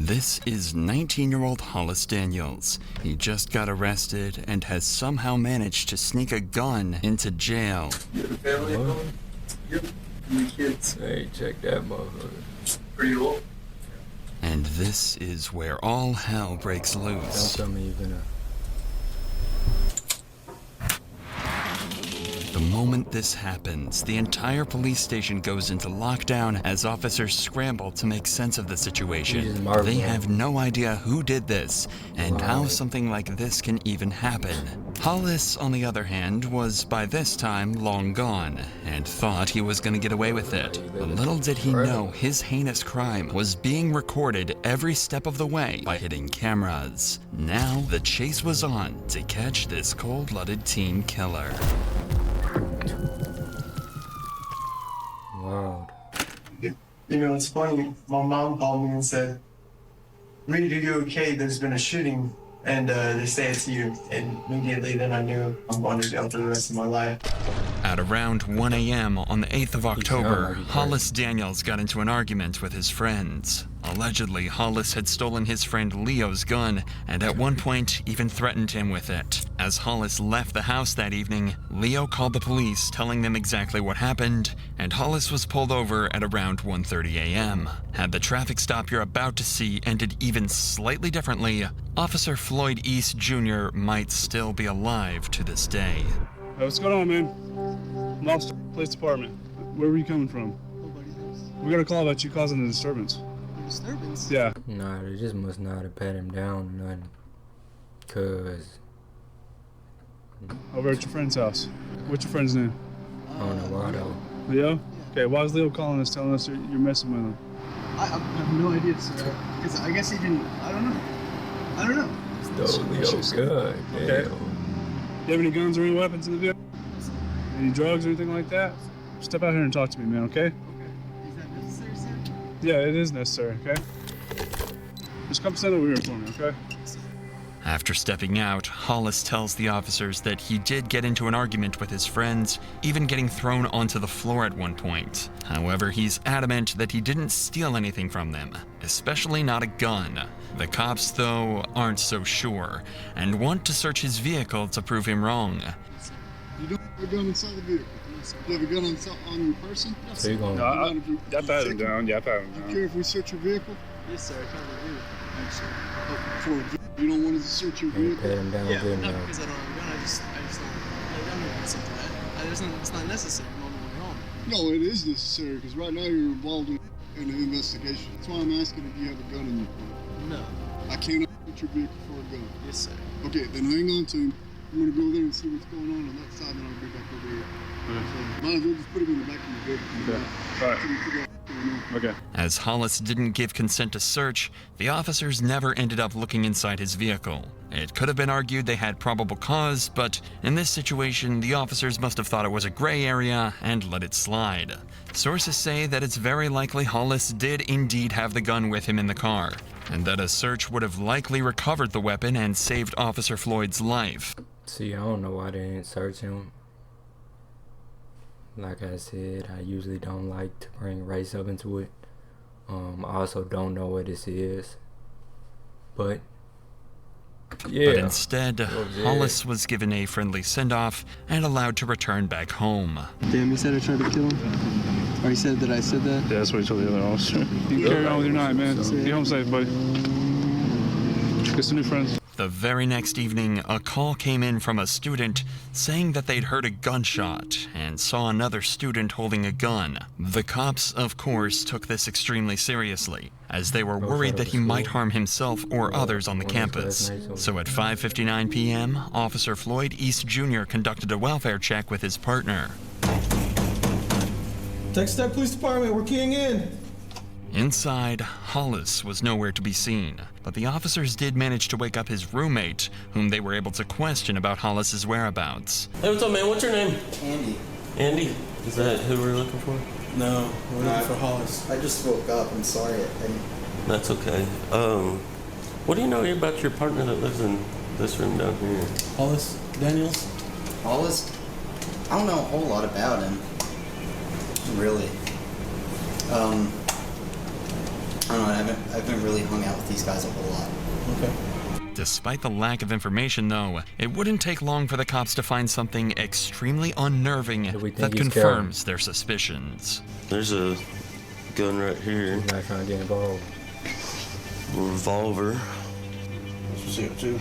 This is 19-year-old Hollis Daniels. He just got arrested and has somehow managed to sneak a gun into jail. You have a family at home? Yep. Any kids? Hey, check that motherfucker. Pretty old? And this is where all hell breaks loose. Don't tell me you're gonna... The moment this happens, the entire police station goes into lockdown as officers scramble to make sense of the situation. They have no idea who did this and how something like this can even happen. Hollis, on the other hand, was by this time long gone and thought he was going to get away with it. But little did he know his heinous crime was being recorded every step of the way by hidden cameras. Now the chase was on to catch this cold-blooded teen killer. Wow. You know, it's funny. My mom called me and said, "Reed, are you okay? There's been a shooting, and they say it's you." And immediately then I knew I'm going to jail for the rest of my life. At around 1 a.m. on the 8th of October, Hollis Daniels got into an argument with his friends. Allegedly, Hollis had stolen his friend Leo's gun and at one point even threatened him with it. As Hollis left the house that evening, Leo called the police telling them exactly what happened, and Hollis was pulled over at around 1:30 a.m. Had the traffic stop you're about to see ended even slightly differently, Officer Floyd East Jr. might still be alive to this day. Hey, what's going on, man? Lobster Police Department. Where were you coming from? Nobody's house. We got a call about you causing a disturbance. Disturbance? Yeah. Nah, they just must not have pat him down or nothing. Cause... Over at your friend's house. What's your friend's name? I don't know why though. Leo? Yeah. Okay, why is Leo calling us telling us you're messing with him? I have no idea, sir. Because I guess he didn't. I don't know. Stole Leo's gun. Okay. Damn. You have any guns or any weapons in the vehicle? Any drugs or anything like that? Step out here and talk to me, man, okay? Okay. Is that necessary, sir? Yeah, it is necessary, okay? Just come stand over here for me, okay? After stepping out, Hollis tells the officers that he did get into an argument with his friends, even getting thrown onto the floor at one point. However, he's adamant that he didn't steal anything from them, especially not a gun. The cops, though, aren't so sure, and want to search his vehicle to prove him wrong. You don't have a gun inside the vehicle. You have a gun on your person? So you gonna... No, I pat him down. Yeah, I pat him Do you down. care if we search your vehicle? Yes, sir. I probably do. Thanks, sir. You don't want us to search your Hey, vehicle? pat him down Yeah, good not enough. because I don't have a gun. I just don't. I'm not listen to that. It's not necessary. I'm on my way home. No, it is necessary because right now you're involved in an investigation. That's why I'm asking if you have a gun in your car. No. I cannot search your vehicle for a gun. Yes, sir. Okay, then hang on to him. I'm gonna go there and see what's going on that side, and I'll be back over here. So might as well just put him in the back of the vehicle. Okay. All right. Till we figure out what's going on. Okay. As Hollis didn't give consent to search, the officers never ended up looking inside his vehicle. It could have been argued they had probable cause, but in this situation, the officers must have thought it was a gray area and let it slide. Sources say that it's very likely Hollis did indeed have the gun with him in the car, and that a search would have likely recovered the weapon and saved Officer Floyd's life. See, I don't know why they didn't search him. Like I said, I usually don't like to bring race up into it. I also don't know what this is. But, yeah. But instead, Hollis was given a friendly send-off and allowed to return back home. Damn, you said I tried to kill him? Or you said that I said that? Yeah, that's what he told the other officer. You can carry on with your night, man. Get home safe, buddy. Get some new friends. The very next evening, a call came in from a student saying that they'd heard a gunshot and saw another student holding a gun. The cops, of course, took this extremely seriously, as they were worried that he might harm himself or others on the campus. So at 5:59 p.m., Officer Floyd East Jr. conducted a welfare check with his partner. Texas Police Department, we're keying in. Inside, Hollis was nowhere to be seen, but the officers did manage to wake up his roommate, whom they were able to question about Hollis's whereabouts. Hey, what's up, man? What's your name? Andy. Andy? Is that who we're looking for? No, we're looking for Hollis. I just woke up. I'm sorry. That's okay. What do you know about your partner that lives in this room down here? Hollis Daniels? Hollis? I don't know a whole lot about him. Really. I don't know, I haven't really hung out with these guys a whole lot. Okay. Despite the lack of information, though, it wouldn't take long for the cops to find something extremely unnerving that confirms their suspicions. There's a gun right here. He's not trying to get involved. Revolver. CO2.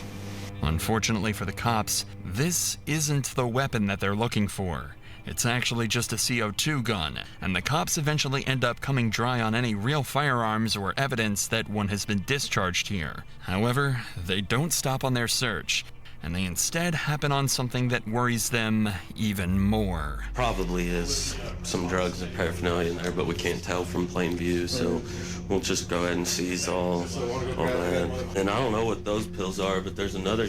Unfortunately for the cops, this isn't the weapon that they're looking for. It's actually just a CO2 gun, and the cops eventually end up coming dry on any real firearms or evidence that one has been discharged here. However, they don't stop on their search, and they instead happen on something that worries them even more. Probably is some drugs or paraphernalia in there, but we can't tell from plain view, so we'll just go ahead and seize all that. And I don't know what those pills are, but there's another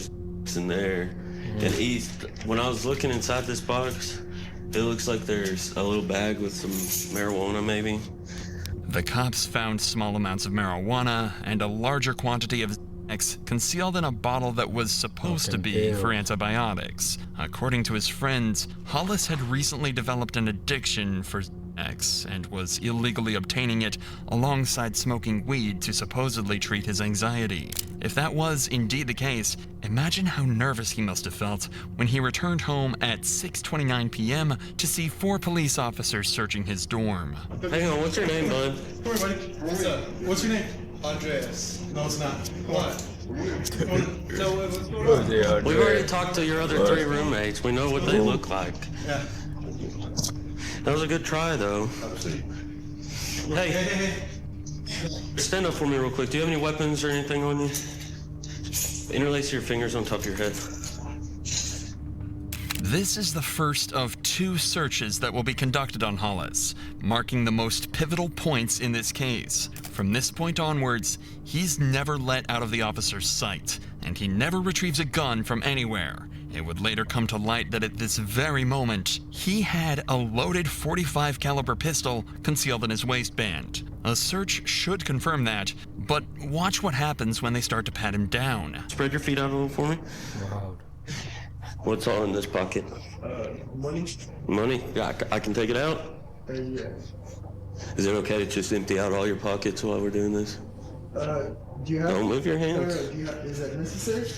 in there. And when I was looking inside this box, it looks like there's a little bag with some marijuana, maybe. The cops found small amounts of marijuana and a larger quantity of X concealed in a bottle that was supposed to be for antibiotics. According to his friends, Hollis had recently developed an addiction for X and was illegally obtaining it alongside smoking weed to supposedly treat his anxiety. If that was indeed the case, imagine how nervous he must have felt when he returned home at 6:29 p.m. to see 4 police officers searching his dorm. Hang on, what's your name, bud? Come here, buddy. What's up? What's your name? Andreas. No, it's not. What? No, what's going on? We've already talked to your other 3 roommates. We know what they look like. Yeah. That was a good try, though. Hey, stand up for me real quick. Do you have any weapons or anything on you? Interlace your fingers on top of your head. This is the first of 2 searches that will be conducted on Hollis, marking the most pivotal points in this case. From this point onwards, he's never let out of the officer's sight, and he never retrieves a gun from anywhere. It would later come to light that at this very moment, he had a loaded .45 caliber pistol concealed in his waistband. A search should confirm that, but watch what happens when they start to pat him down. Spread your feet out a little for me. Wow. What's all in this pocket? Money? Money? Yeah, I can take it out? Yeah. Is it okay to just empty out all your pockets while we're doing this? Do you have... Don't move your hands. Is that necessary?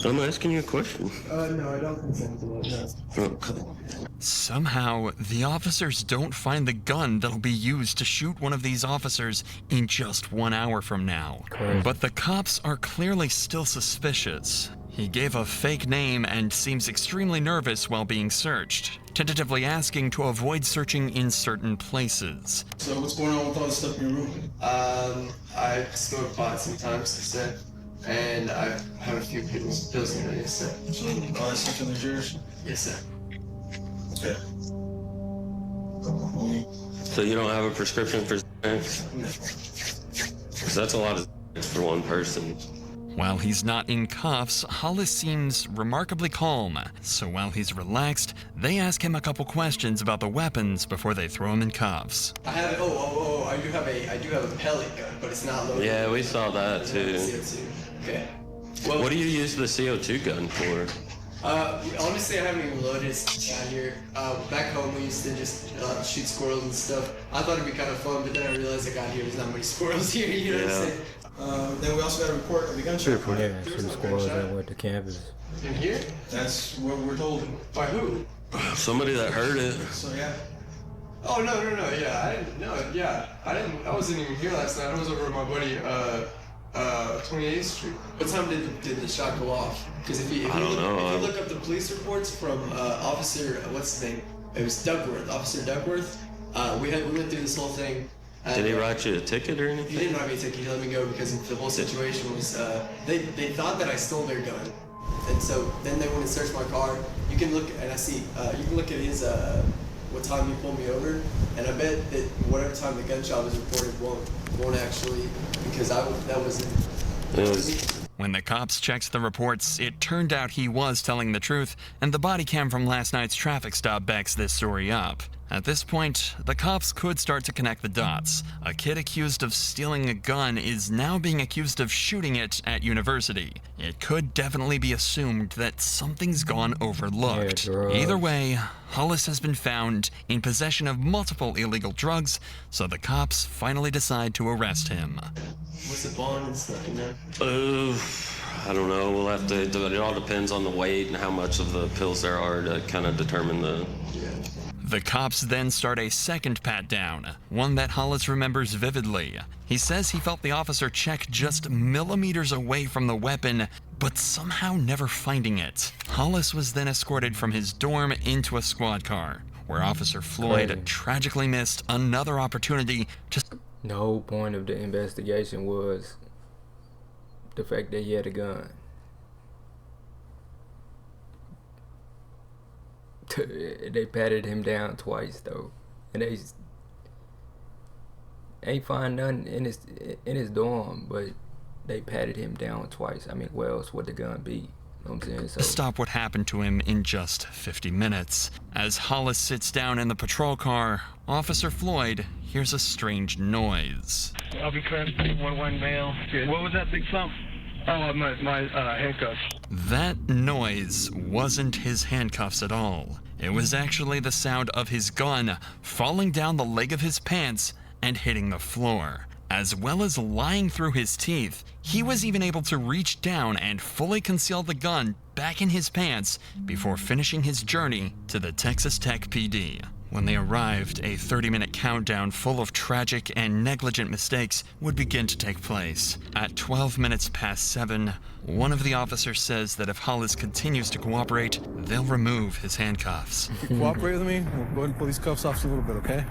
I'm asking you a question. No, I don't consent to it, no. Okay. Somehow, the officers don't find the gun that'll be used to shoot one of these officers in just 1 hour from now. But the cops are clearly still suspicious. He gave a fake name and seems extremely nervous while being searched, tentatively asking to avoid searching in certain places. So what's going on with all the stuff in your room? I smoke pot sometimes, they said. And I have a few pills in there, yes, sir. So all that stuff in there's yours? Yes, sir. Okay. So you don't have a prescription for Xanax? No. Because that's a lot of Xanax for one person. While he's not in cuffs, Hollis seems remarkably calm. So while he's relaxed, they ask him a couple questions about the weapons before they throw him in cuffs. I have I do have a pellet gun, but it's not loaded. Yeah, we saw that too. CO2. Okay. Well, What do you use the CO2 gun for? honestly, I haven't even loaded it out here. Back home, we used to just shoot squirrels and stuff. I thought it'd be kind of fun, but then I realized I got here, there's not many squirrels here, you know what I'm saying? Then we also got a report of the gunshot. Yeah, shoot squirrels that went to campus. In here? That's what we're told. By who? Somebody that heard it. So yeah. Oh, no, yeah, I wasn't even here last night. I was over at my buddy, 28th Street. What time did the shot go off? Because if you look up the police reports from Officer, what's his name? It was Duckworth, Officer Duckworth. We went through this whole thing. Did he write you a ticket or anything? He didn't write me a ticket. He let me go because the whole situation was they thought that I stole their gun, and so then they went and searched my car. You can look and you can look at his what time he pulled me over, and I bet that whatever time the gunshot was reported won't actually, because that wasn't. When the cops checked the reports, it turned out he was telling the truth, and the body cam from last night's traffic stop backs this story up. At this point, the cops could start to connect the dots. A kid accused of stealing a gun is now being accused of shooting it at university. It could definitely be assumed that something's gone overlooked. Either way, Hollis has been found in possession of multiple illegal drugs, so the cops finally decide to arrest him. What's the bond and stuff, you know? I don't know. We'll have to. It all depends on the weight and how much of the pills there are to kind of determine the. The cops then start a second pat-down, one that Hollis remembers vividly. He says he felt the officer check just millimeters away from the weapon, but somehow never finding it. Hollis was then escorted from his dorm into a squad car, where Officer Floyd tragically missed another opportunity to... The whole point of the investigation was the fact that he had a gun. They patted him down twice though, and they ain't find nothing in his dorm, but they patted him down twice. I mean, where else would the gun be? You know what I'm saying? So stop what happened to him in just 50 minutes. As Hollis sits down in the patrol car, Officer Floyd hears a strange noise. I'll be clear. 1-1 male. What was that big thump? Oh, my handcuffs. That noise wasn't his handcuffs at all. It was actually the sound of his gun falling down the leg of his pants and hitting the floor. As well as lying through his teeth, he was even able to reach down and fully conceal the gun back in his pants before finishing his journey to the Texas Tech PD. When they arrived, a 30-minute countdown full of tragic and negligent mistakes would begin to take place. At 12 minutes past 7, one of the officers says that if Hollis continues to cooperate, they'll remove his handcuffs. If you cooperate with me, we'll go ahead and pull these cuffs off a little bit, okay?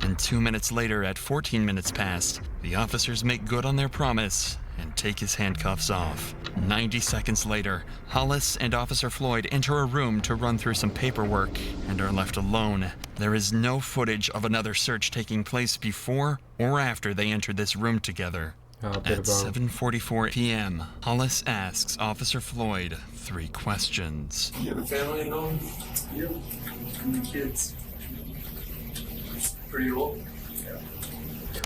And 2 minutes later, at 14 minutes past, the officers make good on their promise and take his handcuffs off. 90 seconds later, Hollis and Officer Floyd enter a room to run through some paperwork and are left alone. There is no footage of another search taking place before or after they entered this room together. At 7:44 p.m., Hollis asks Officer Floyd 3 questions. You have a family at home? Yep. How many kids? Pretty old?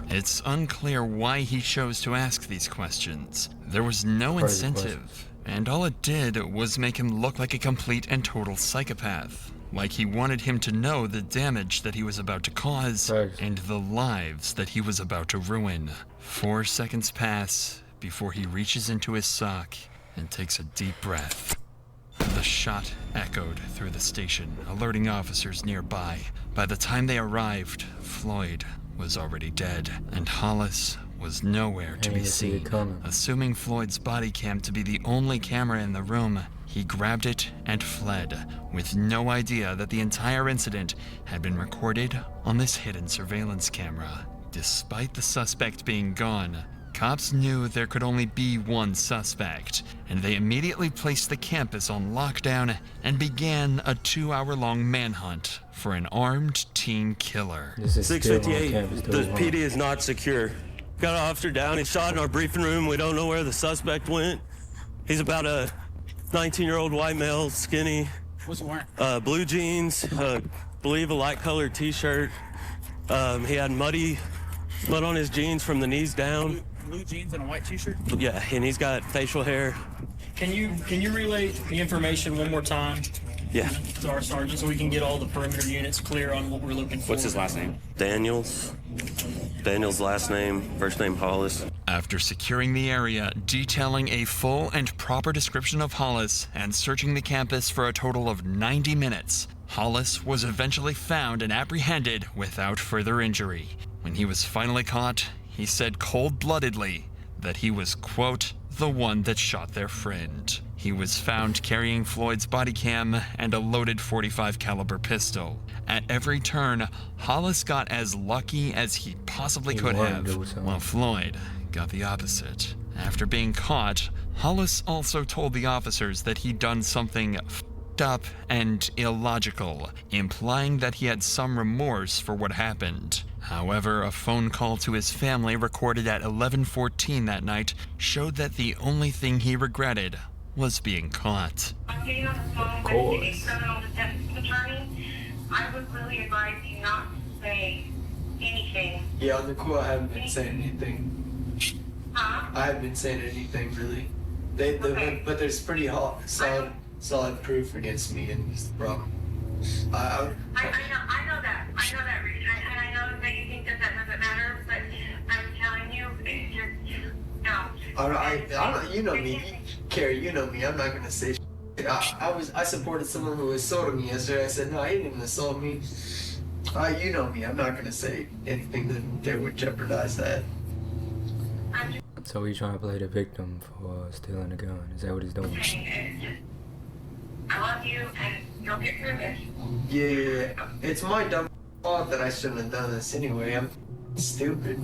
It's unclear why he chose to ask these questions. There was no incentive, and all it did was make him look like a complete and total psychopath. Like he wanted him to know the damage that he was about to cause and the lives that he was about to ruin. 4 seconds pass before he reaches into his sock and takes a deep breath. The shot echoed through the station, alerting officers nearby. By the time they arrived, Floyd was already dead, and Hollis was nowhere to be seen. Assuming Floyd's body cam to be the only camera in the room, he grabbed it and fled, with no idea that the entire incident had been recorded on this hidden surveillance camera. Despite the suspect being gone, cops knew there could only be one suspect, and they immediately placed the campus on lockdown and began a 2-hour-long manhunt for an armed teen killer. 658, the PD is not secure. Got an officer down, he's shot in our briefing room. We don't know where the suspect went. He's about a 19-year-old white male, skinny. What's he wearing? Blue jeans, believe a light-colored t-shirt. He had mud on his jeans from the knees down. Blue jeans and a white t-shirt? Yeah, and he's got facial hair. Can you relay the information one more time? Yeah. To our sergeant so we can get all the perimeter units clear on what we're looking for. What's his last name? Daniels last name, first name Hollis. After securing the area, detailing a full and proper description of Hollis, and searching the campus for a total of 90 minutes, Hollis was eventually found and apprehended without further injury. When he was finally caught, he said cold-bloodedly that he was, quote, the one that shot their friend. He was found carrying Floyd's body cam and a loaded .45 caliber pistol. At every turn, Hollis got as lucky as he possibly could have, while Floyd got the opposite. After being caught, Hollis also told the officers that he'd done something f***ed up and illogical, implying that he had some remorse for what happened. However, a phone call to his family recorded at 11:14 that night showed that the only thing he regretted was being caught. I'm getting on the phone with the criminal defense attorney. I would really advise you not to say anything. Yeah, on the cool, I haven't been saying anything. Huh? I haven't been saying anything really. Okay. But there's pretty solid proof against me, and it's the problem. I know that, Reed, and I know that you think that doesn't matter, but I'm telling you, it's just, no. You know me, Carrie. You know me. I'm not gonna say. I supported someone who assaulted me yesterday. I said no, he didn't assault me. You know me. I'm not gonna say anything that would jeopardize that. So he's trying to play the victim for stealing a gun. Is that what he's doing? I love you, and you'll get through this. Yeah, it's my dumb fault that I shouldn't have done this anyway. I'm stupid.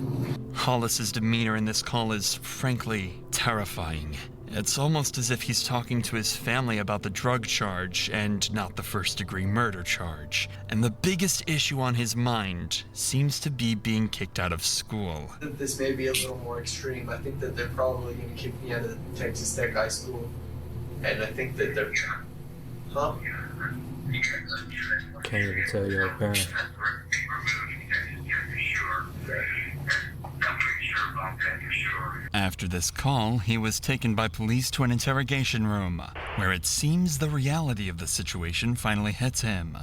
Hollis's demeanor in this call is frankly terrifying. It's almost as if he's talking to his family about the drug charge and not the first-degree murder charge. And the biggest issue on his mind seems to be being kicked out of school. This may be a little more extreme. I think that they're probably going to kick me out of Texas Tech High School. And I think that they're... Huh? Can't even tell your parents. After this call, he was taken by police to an interrogation room, where it seems the reality of the situation finally hits him.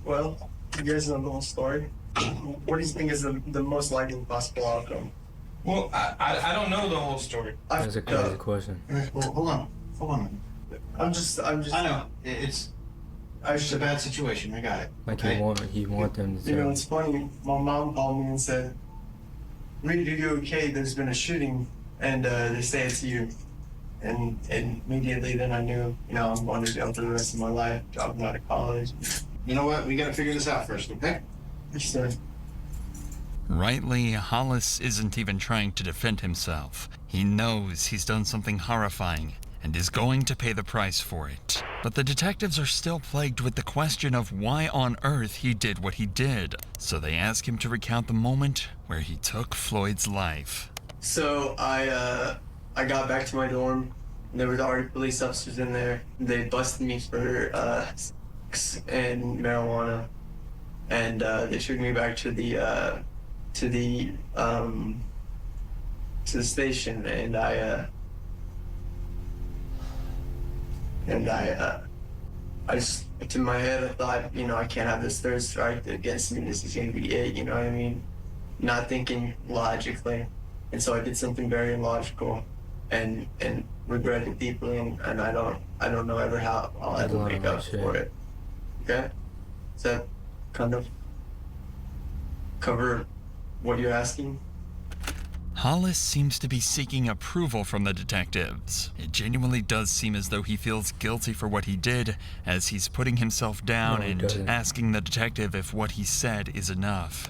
Well, you guys know the whole story. What do you think is the most likely possible outcome? Well, I don't know the whole story. That's a crazy question. Well, hold on. I'm just. I know it's just a bad situation. I got it. Like okay? he want them to. You know, it's funny. My mom called me and said, "Reed, are you okay? There's been a shooting, and they say it's you." And immediately then I knew, I'm going to jail for the rest of my life, dropping out of college. You know what? We got to figure this out first, okay? Yes, sir. Rightly, Hollis isn't even trying to defend himself. He knows he's done something horrifying and is going to pay the price for it. But the detectives are still plagued with the question of why on earth he did what he did. So they ask him to recount the moment where he took Floyd's life. So I got back to my dorm. There was already police officers in there. They busted me for and marijuana, and they took me back to the station, and I just, in my head, I thought, I can't have this third strike against me. This is gonna be it. You know what I mean? Not thinking logically, and so I did something very illogical, and regret it deeply, and I don't know ever how I'll ever make up for it. Okay? Does that kind of cover what you're asking? Hollis seems to be seeking approval from the detectives. It genuinely does seem as though he feels guilty for what he did, as he's putting himself down and asking the detective if what he said is enough.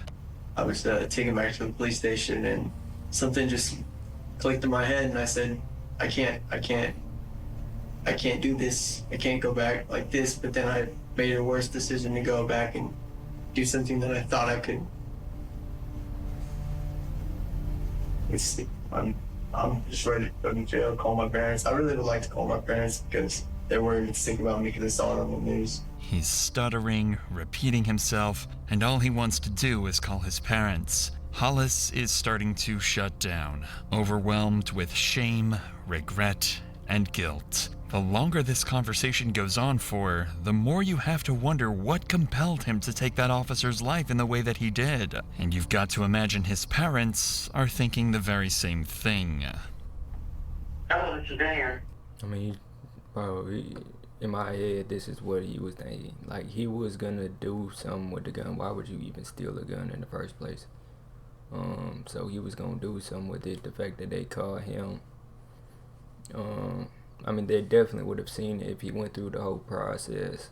I was taken back to the police station, and something just clicked in my head, and I said, I can't do this. I can't go back like this. But then I made a worse decision to go back and do something that I thought I could. I'm just ready to go to jail, call my parents. I really would like to call my parents because they're worried to think about me because they saw it on the news. He's stuttering, repeating himself, and all he wants to do is call his parents. Hollis is starting to shut down, overwhelmed with shame, regret, and guilt. The longer this conversation goes on for, the more you have to wonder what compelled him to take that officer's life in the way that he did. And you've got to imagine his parents are thinking the very same thing. Oh, it's there. I mean, bro, in my head, this is what he was thinking. Like, he was gonna do something with the gun. Why would you even steal a gun in the first place? So he was gonna do something with it. The fact that they called him, I mean, they definitely would have seen it if he went through the whole process.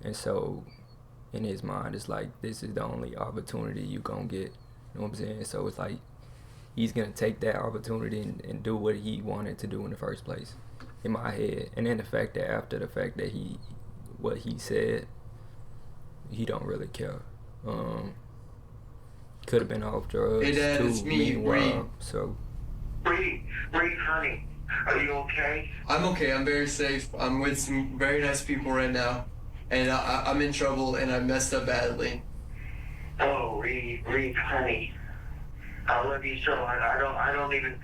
And so, in his mind, it's like, this is the only opportunity you gonna get. You know what I'm saying? So it's like, he's gonna take that opportunity and do what he wanted to do in the first place, in my head. And then the fact that after the fact that what he said, he don't really care. Could have been off drugs Hey, Dad, too, it's me, meanwhile. Reed. So Reed, honey, Are you okay? I'm okay. I'm very safe. I'm with some very nice people right now, and I'm in trouble, and I messed up badly. Oh, Reed, honey, I love you so much. I don't even.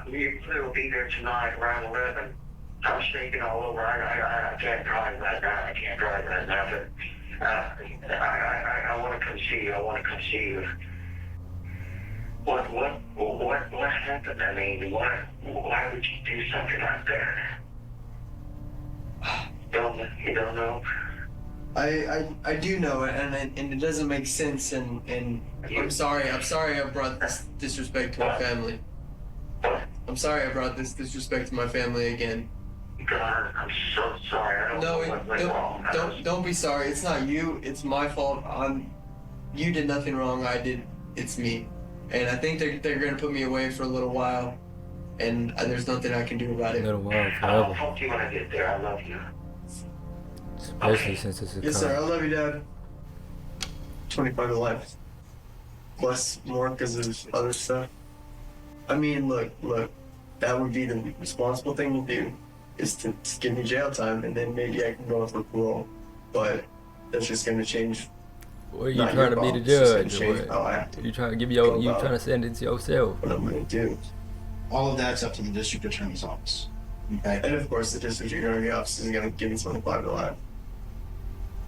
We'll be there tonight around 11. I'm shaking all over. I can't drive right now. I can't drive right now, but I want to come see you. I want to come see you. What happened? I mean, why would you do something like that? You don't know? I do know it, and it doesn't make sense, and I'm sorry I brought this disrespect to my family. I'm sorry I brought this disrespect to my family again. God, I'm so sorry. I don't know what went wrong. Don't be sorry. It's not you. It's my fault. You did nothing wrong. I did. It's me. And I think they're gonna put me away for a little while, and there's nothing I can do about it. A little while, I'll forever. talk to you when I get there. I love you. Especially since it's a Yes, sir. I love you, Dad. 25 to life. Plus more because there's other stuff. I mean, look. That would be the responsible thing to do, is to give me jail time, and then maybe I can go for parole. But that's just gonna change. What are you Not trying to your be fault. the It's just gonna judge? change Or how I what? act. You trying to give you trying to sentence yourself? What I'm gonna do. All of that's up to the district attorney's office. Okay? And of course, the district attorney office is gonna give me 25 to life.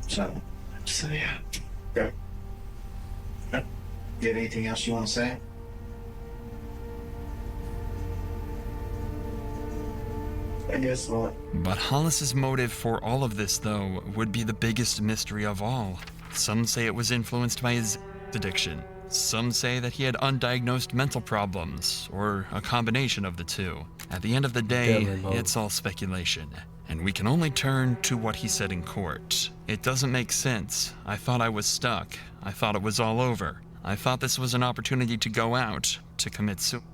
So, Yeah. do you have anything else you want to say? I guess not. But Hollis's motive for all of this, though, would be the biggest mystery of all. Some say it was influenced by his addiction. Some say that he had undiagnosed mental problems, or a combination of the two. At the end of the day, it's all speculation. And we can only turn to what he said in court. It doesn't make sense. I thought I was stuck. I thought it was all over. I thought this was an opportunity to go out, to commit suicide.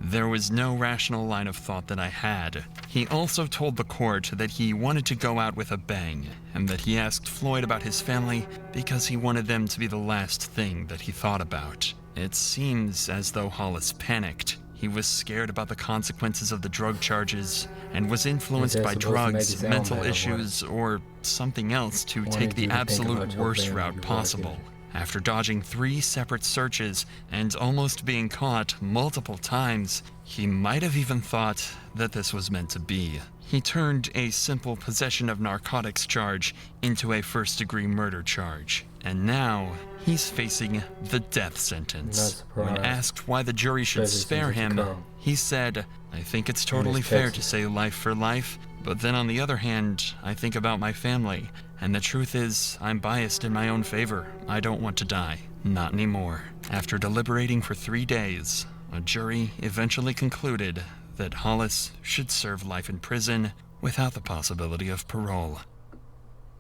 There was no rational line of thought that I had. He also told the court that he wanted to go out with a bang, and that he asked Floyd about his family because he wanted them to be the last thing that he thought about. It seems as though Hollis panicked. He was scared about the consequences of the drug charges, and was influenced by drugs, mental issues, or something else to take the absolute worst route possible. After dodging 3 separate searches and almost being caught multiple times, he might have even thought that this was meant to be. He turned a simple possession of narcotics charge into a first-degree murder charge. And now, he's facing the death sentence. When asked why the jury should spare him, he said, "I think it's totally fair to say life for life, but then on the other hand, I think about my family. And the truth is, I'm biased in my own favor. I don't want to die. Not anymore." After deliberating for 3 days, a jury eventually concluded that Hollis should serve life in prison without the possibility of parole.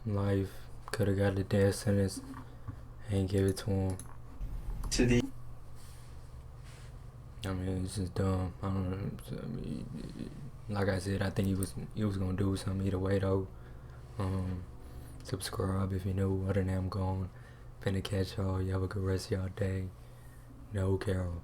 Life. Could have got the death sentence and give it to him. To the I mean, it's just dumb. I don't know. I mean, like I said, I think he was gonna do something either way though. Subscribe if you're new. Other than that, I'm gone. Finna catch y'all. You have a good rest of y'all day. No Carol.